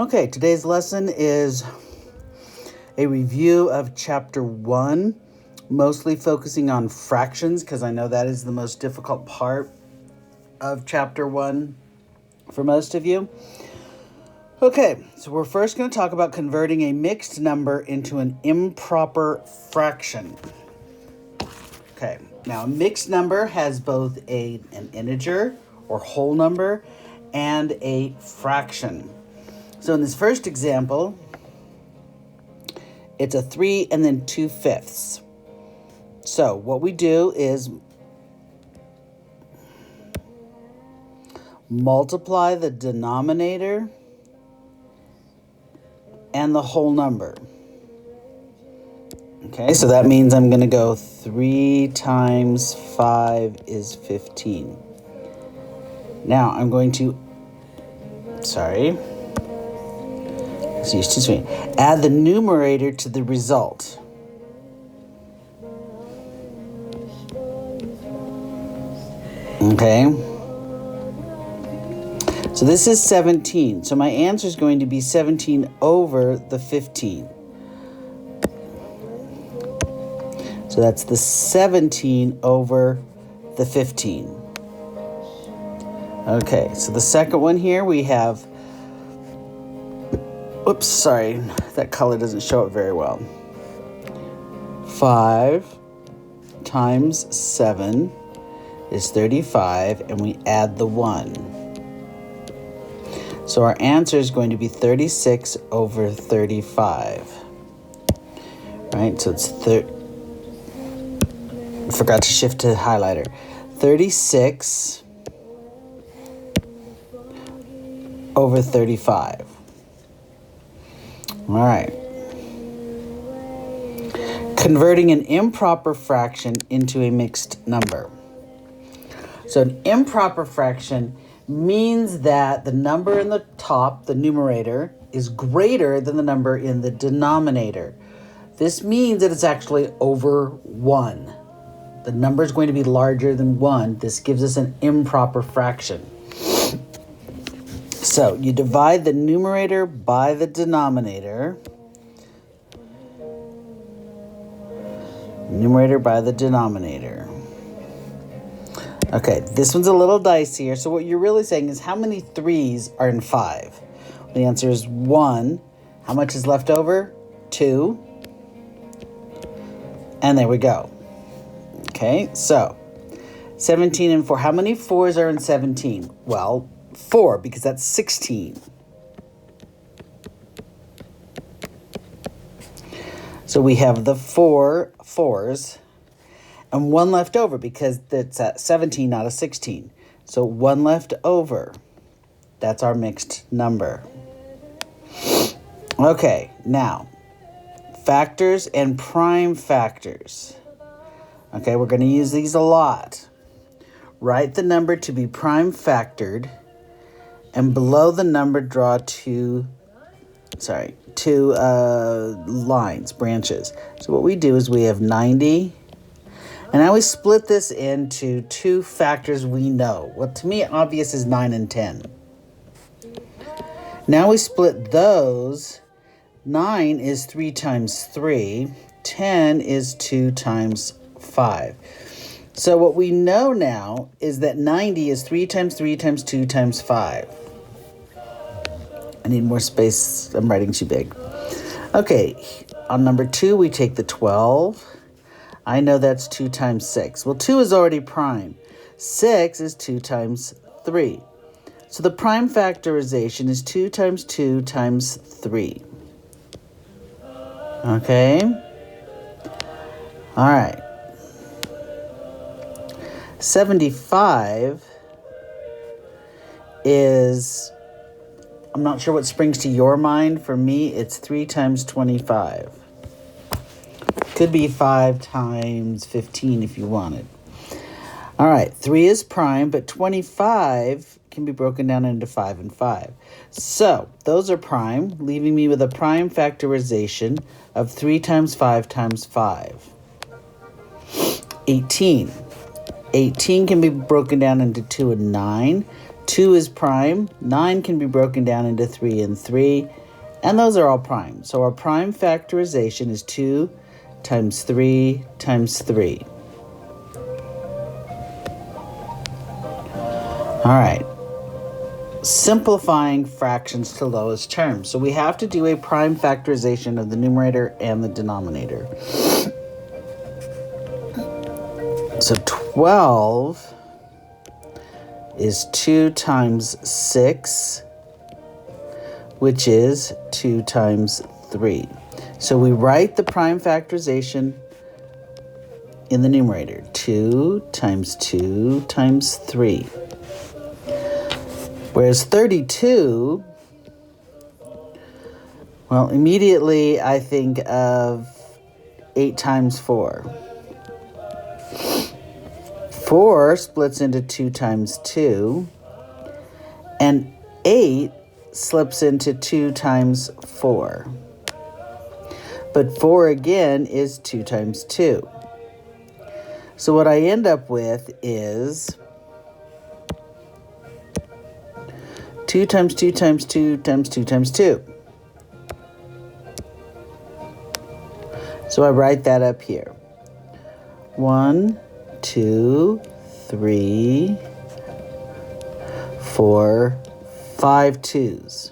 Okay, today's lesson is a review of Chapter 1, mostly focusing on fractions because I know that is the most difficult part of Chapter 1 for most of you. Okay, so we're first going to talk about converting a mixed number into an improper fraction. Okay, now a mixed number has both an integer or whole number and a fraction. So in this first example, it's a 3 and then 2/5. So what we do is multiply the denominator and the whole number. Okay, so that means I'm going to go 3 times 5 is 15. Now I'm going to, add the numerator to the result. Okay. So this is 17. So my answer is going to be 17 over the 15. So that's the 17 over the 15. Okay, so the second one here we have, that color doesn't show up very well. 5 times 7 is 35, and we add the 1. So our answer is going to be 36 over 35. Right, so it's forgot to shift to highlighter. 36 over 35. All right. Converting an improper fraction into a mixed number. So an improper fraction means that the number in the top, the numerator, is greater than the number in the denominator. This means that it's actually over 1. The number is going to be larger than 1. This gives us an improper fraction. So you divide the numerator by the denominator. Numerator by the denominator. Okay, this one's a little dicier. So what you're really saying is how many 3s are in 5? The answer is 1. How much is left over? 2. And there we go. Okay, so 17 and 4. How many 4s are in 17? Well, 4, because that's 16. So we have the 4 4s and 1 left over because it's at 17, not a 16. So 1 left over. That's our mixed number. Okay, now, factors and prime factors. Okay, we're going to use these a lot. Write the number to be prime factored, and below the number draw two lines, branches. So what we do is we have 90, and I always split this into 2 factors we know. What to me obvious is 9 and 10. Now we split those. 9 is 3 times 3. 10 is 2 times 5. So what we know now is that 90 is 3 times 3 times 2 times 5. I need more space. I'm writing too big. Okay, on number 2, we take the 12. I know that's 2 times 6. Well, 2 is already prime. 6 is 2 times 3. So the prime factorization is 2 times 2 times 3. Okay? All right. 75 is, I'm not sure what springs to your mind. For me, it's 3 times 25. Could be 5 times 15 if you wanted. All right, 3 is prime, but 25 can be broken down into 5 and 5. So those are prime, leaving me with a prime factorization of 3 times 5 times 5. 18. 18 can be broken down into 2 and 9. 2 is prime. 9 can be broken down into 3 and 3. And those are all prime. So our prime factorization is 2 times 3 times 3. All right. Simplifying fractions to lowest terms. So we have to do a prime factorization of the numerator and the denominator. So 12 is 2 times 6, which is 2 times 3. So we write the prime factorization in the numerator. 2 times 2 times 3. Whereas 32, well, immediately I think of 8 times 4. 4 splits into 2 times 2, and 8 slips into 2 times 4. But 4 again is 2 times 2. So what I end up with is 2 times 2 times 2 times 2 times 2. So I write that up here. 1, 2, 3, 4, 5 2s.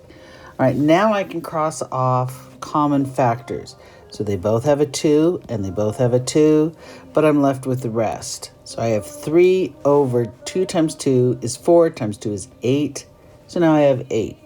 All right, now I can cross off common factors. So they both have a 2 and they both have a 2, but I'm left with the rest. So I have 3 over 2 times 2 is 4 times 2 is 8. So now I have 8.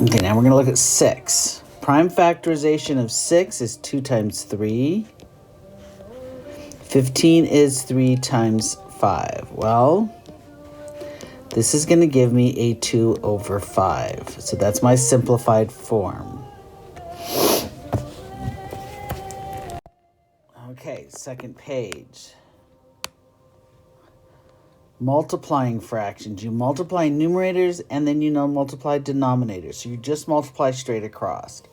Okay, now we're going to look at 6. Prime factorization of 6 is 2 times 3. 15 is 3 times 5. Well, this is going to give me a 2 over 5. So that's my simplified form. Okay, second page. Multiplying fractions. You multiply numerators and then you multiply denominators. So you just multiply straight across.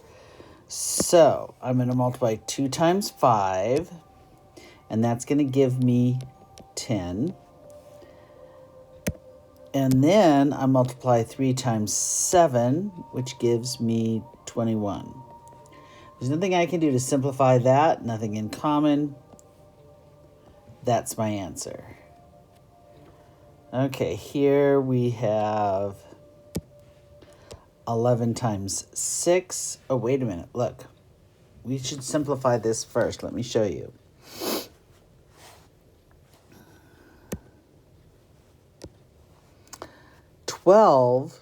So I'm going to multiply 2 times 5, and that's going to give me 10. And then I multiply 3 times 7, which gives me 21. There's nothing I can do to simplify that, nothing in common. That's my answer. Okay, here we have 11 times 6. Oh, wait a minute, look. We should simplify this first. Let me show you. Twelve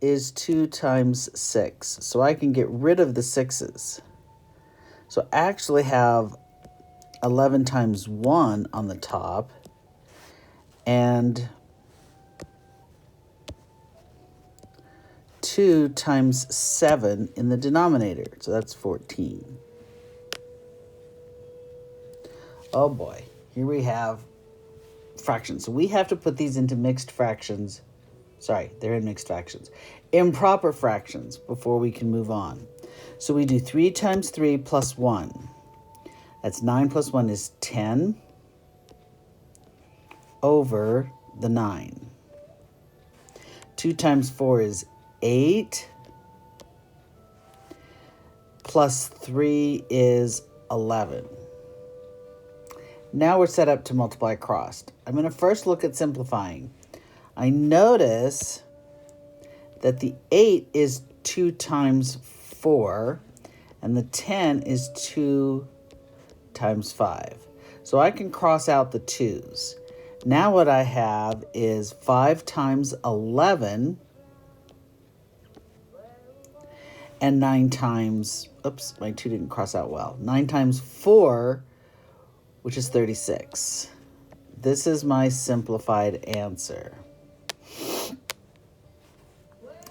is 2 times 6, so I can get rid of the 6's. So I actually have 11 times 1 on the top, and 2 times 7 in the denominator, so that's 14. Oh boy, here we have fractions. So we have to put these into mixed fractions. Sorry, they're in mixed fractions. Improper fractions before we can move on. So we do 3 times 3 plus 1. That's 9 plus 1 is 10 over the 9. 2 times 4 is 8. Plus 3 is 11. Now we're set up to multiply across. I'm going to first look at simplifying. I notice that the 8 is 2 times 4, and the 10 is 2 times 5. So I can cross out the 2's. Now what I have is 5 times 11 and 9 times, oops, my 2 didn't cross out well. 9 times 4, which is 36. This is my simplified answer.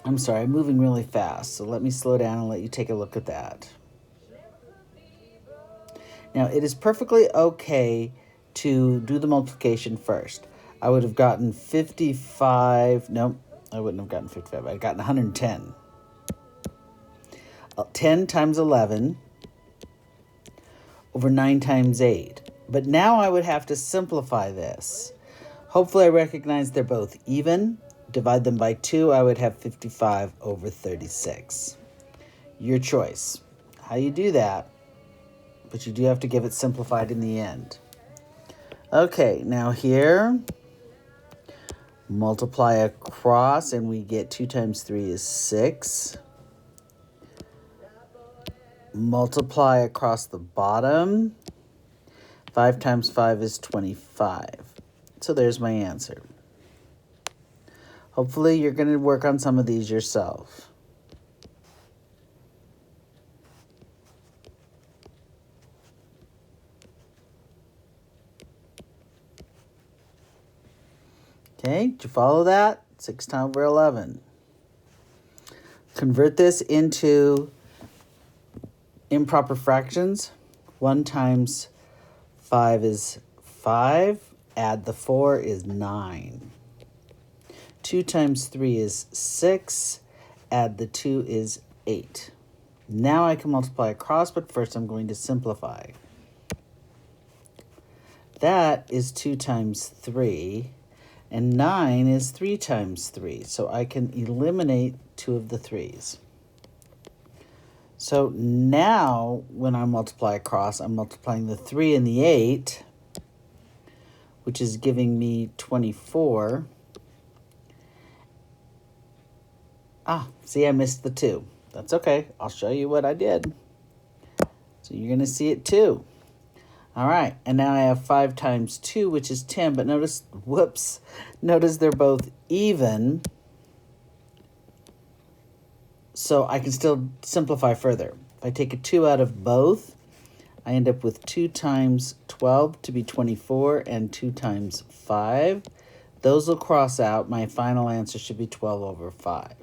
I'm sorry, I'm moving really fast, so let me slow down and let you take a look at that. Now, it is perfectly okay to do the multiplication first. I would have gotten 55, nope, I wouldn't have gotten 55, I'd gotten 110. 10 times 11 over 9 times 8. But now I would have to simplify this. Hopefully I recognize they're both even. Divide them by 2, I would have 55 over 36. Your choice. How you do that, but you do have to give it simplified in the end. Okay, now here, multiply across, and we get 2 times 3 is 6. Multiply across the bottom. 5 times 5 is 25. So there's my answer. Hopefully you're going to work on some of these yourself. Okay, did you follow that? 6 times over 11. Convert this into improper fractions. 1 times 5 is 5. Add the 4 is 9. 2 times 3 is 6. Add the 2 is 8. Now I can multiply across, but first I'm going to simplify. That is 2 times 3. And 9 is 3 times 3. So I can eliminate 2 of the 3's. So now when I multiply across, I'm multiplying the 3 and the 8, which is giving me 24. See, I missed the 2. That's okay. I'll show you what I did. So you're going to see it too. All right, and now I have 5 times 2, which is 10, but notice, whoops, notice they're both even. So I can still simplify further. If I take a 2 out of both, I end up with 2 times 12 to be 24 and 2 times 5. Those will cross out. My final answer should be 12 over 5.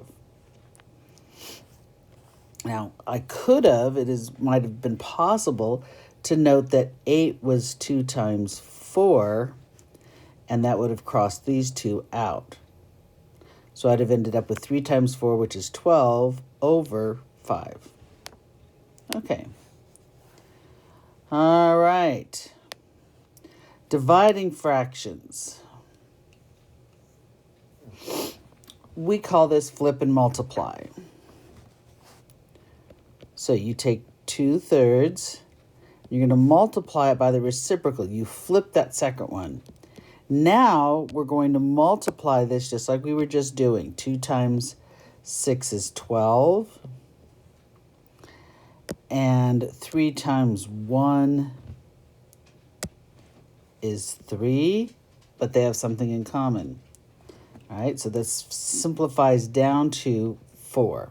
Now, I could have, might have been possible to note that 8 was 2 times 4, and that would have crossed these 2 out. So I'd have ended up with 3 times 4, which is 12, over 5. Okay. All right. Dividing fractions. We call this flip and multiply. So you take 2/3, you're going to multiply it by the reciprocal. You flip that second one. Now we're going to multiply this just like we were just doing. 2 times 6 is 12. And 3 times 1 is 3. But they have something in common. All right, so this simplifies down to 4.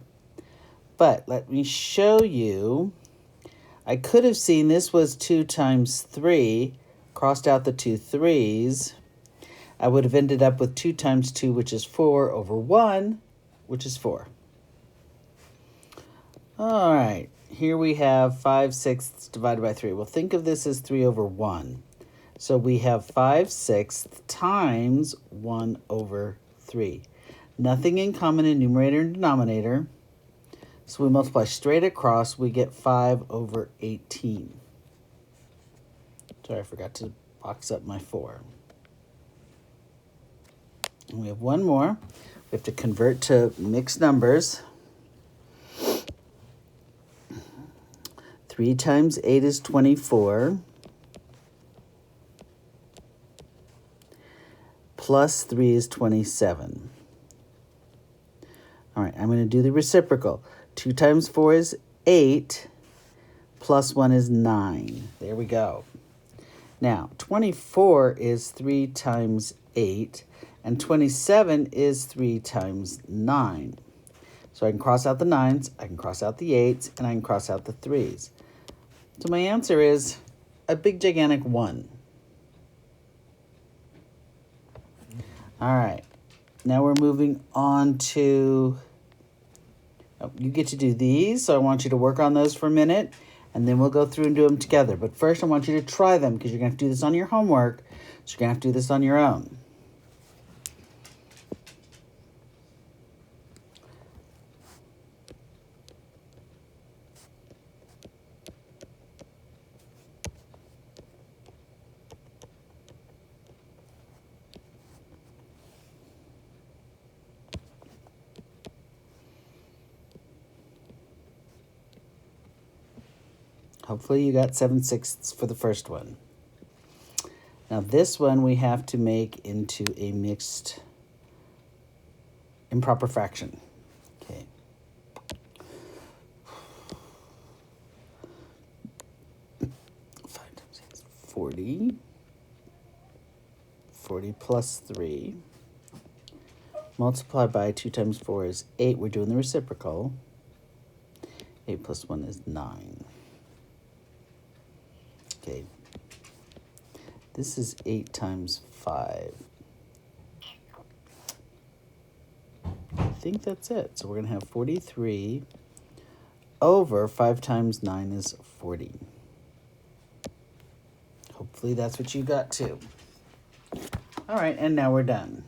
But let me show you. I could have seen this was 2 times 3, crossed out the 2 3's. I would have ended up with 2 times 2, which is 4, over 1, which is 4. All right, here we have 5/6 divided by 3. Well, think of this as 3 over 1. So we have 5/6 times 1 over 3. Nothing in common in numerator and denominator. So we multiply straight across, we get 5 over 18. Sorry, I forgot to box up my 4. And we have one more. We have to convert to mixed numbers. 3 times 8 is 24. Plus 3 is 27. All right, I'm going to do the reciprocal. 2 times 4 is 8, plus 1 is 9. There we go. Now, 24 is 3 times 8, and 27 is 3 times 9. So I can cross out the 9's, I can cross out the 8's, and I can cross out the 3's. So my answer is a big, gigantic 1. All right, now we're moving on to... you get to do these, so I want you to work on those for a minute, and then we'll go through and do them together. But first, I want you to try them, because you're going to have to do this on your homework, so you're going to have to do this on your own. Hopefully you got 7/6 for the first one. Now this one we have to make into a mixed improper fraction. Okay. Five times 6, 40. 40 plus 3. Multiplied by 2 times 4 is 8. We're doing the reciprocal. 8 plus 1 is 9. Okay. This is 8 times 5. I think that's it. So we're going to have 43 over 5 times 9 is 40. Hopefully that's what you got too. All right, and now we're done.